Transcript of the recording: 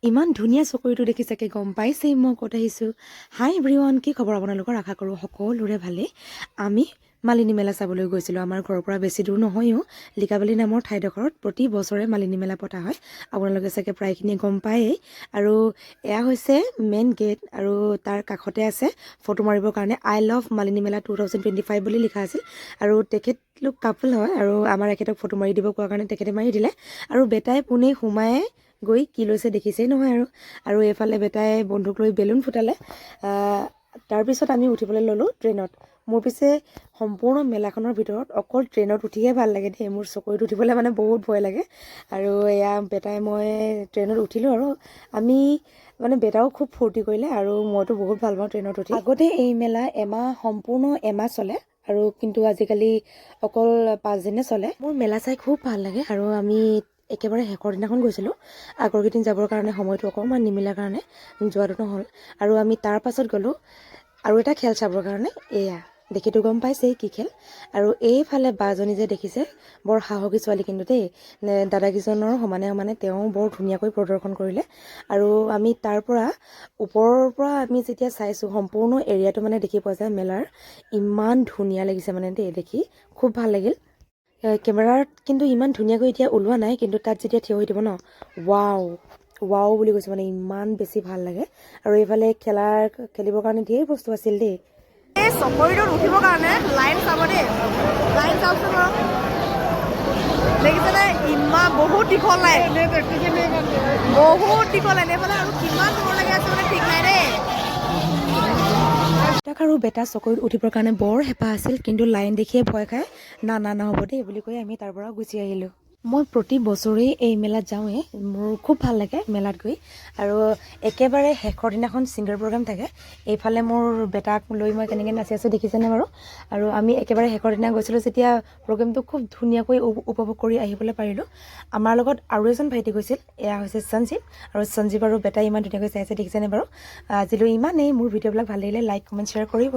ইমান ধুনীয়া চকৰিটো দেখি চাগে গম পাইছেই মই ক'ত আহিছোঁ। হাই এভৰিৱান, কি খবৰ আপোনালোকৰ? আশা কৰোঁ সকলোৰে ভালেই। আমি মালিনী মেলা চাবলৈ গৈছিলোঁ। আমাৰ ঘৰৰ পৰা বেছি দূৰ নহয়ও, লিকাবালি নামৰ ঠাইডোখৰত প্ৰতি বছৰে মালিনী মেলা পতা হয়। আপোনালোকে চাগে প্ৰায়খিনিয়ে গম পায়েই। আৰু এয়া হৈছে মেইন গেট, আৰু তাৰ কাষতে আছে ফটো মাৰিবৰ কাৰণে আই লাভ মালিনী মেলা 2025 বুলি লিখা আছিল। আৰু তেখেতলোক কাপল হয়, আৰু আমাৰ এখেতক ফটো মাৰি দিব কোৱাৰ কাৰণে তেখেতে মাৰি দিলে। আৰু বেটাই পোনেই সোমাই গৈ কি লৈছে দেখিছেই নহয়। আৰু এইফালে বেটাই বন্দুক লৈ বেলুন ফুটালে। তাৰপিছত আমি উঠিবলৈ ল'লোঁ ট্ৰেইনত। মোৰ পিছে সম্পূৰ্ণ মেলাখনৰ ভিতৰত অকল ট্ৰেইনত উঠিহে ভাল লাগে দেই। মোৰ চকৰিত উঠিবলৈ মানে বহুত ভয় লাগে। আৰু এয়া বেটাই মই ট্ৰেইনত উঠিলোঁ, আৰু আমি মানে বেটাও খুব ফূৰ্তি কৰিলে, আৰু মইতো বহুত ভাল পাওঁ ট্ৰেইনত উঠি। আগতে এই মেলা সম্পূৰ্ণ এমাহ চলে, আৰু কিন্তু আজিকালি অকল 5 দিনে চলে। মোৰ মেলা চাই খুব ভাল লাগে, আৰু আমি একেবাৰে শেষৰ দিনাখন গৈছিলোঁ। আগৰ কেইদিন যাবৰ কাৰণে সময়টো অকণমান নিমিলাৰ কাৰণে যোৱাটো নহ'ল। আৰু আমি তাৰ পাছত গ'লোঁ আৰু এটা খেল চাবৰ কাৰণে। এয়া দেখিতো গম পাইছেই কি খেল। আৰু এইফালে বাজনী যে দেখিছে, বৰ সাহসী ছোৱালী কিন্তু দেই। দাদাকেইজনৰ সমানে সমানে তেওঁ বৰ ধুনীয়াকৈ প্ৰদৰ্শন কৰিলে। আৰু আমি তাৰ পৰা ওপৰৰ পৰা আমি যেতিয়া চাইছোঁ, সম্পূৰ্ণ এৰিয়াটো মানে দেখি পোৱা যায় মেলাৰ। ইমান ধুনীয়া লাগিছে মানে দেই, দেখি খুব ভাল লাগিল। কেমেৰাত কিন্তু ইমান ধুনীয়াকৈ এতিয়া ওলোৱা নাই, কিন্তু তাত যেতিয়া থিয় হৈ দিব ন, ৱাও ৱাও বুলি কৈছোঁ, মানে ইমান বেছি ভাল লাগে। আৰু এইফালে খেলিবৰ কাৰণে ধেৰ বস্তু আছিল দেই। এই চকৰিটোত উঠিবৰ কাৰণে লাইন চাব দেই, লাইন চাওকচোন বাৰু, দেখিছেনে? ইমান বহুত দীঘল লাইন, বহুত দীঘল লাইন এইফালে, আৰু কিমান দূৰলৈকে আছে মানে ঠিক নাই দেই। তাক আৰু বেটা চকৰিত উঠিবৰ কাৰণে বৰ হেঁপাহ আছিল, কিন্তু লাইন দেখিয়ে ভয় খাই না নহ'ব দেই বুলি কৈ আমি তাৰ পৰা গুচি আহিলোঁ। মই প্ৰতি বছৰেই এই মেলাত যাওঁৱেই, মোৰ খুব ভাল লাগে মেলাত গৈ। আৰু একেবাৰে শেষৰ দিনাখন ছিংগাৰ প্ৰগ্ৰাম থাকে। এইফালে মোৰ বেটাক লৈ মই কেনেকৈ নাচি আছোঁ দেখিছেনে বাৰু? আৰু আমি একেবাৰে শেষৰ দিনা গৈছিলোঁ যেতিয়া প্ৰগ্ৰেমটো খুব ধুনীয়াকৈ উপভোগ কৰি আহিবলৈ পাৰিলোঁ। আমাৰ লগত আৰু এজন ভাইটি গৈছিল, এয়া হৈছে সঞ্জীৱ। আৰু সঞ্জীৱ আৰু বেটাই ইমান ধুনীয়াকৈ চাইছে দেখিছেনে বাৰু? আজিলৈ ইমানেই। মোৰ ভিডিঅ'বিলাক ভাল লাগিলে লাইক কমেণ্ট শ্বেয়াৰ কৰিব।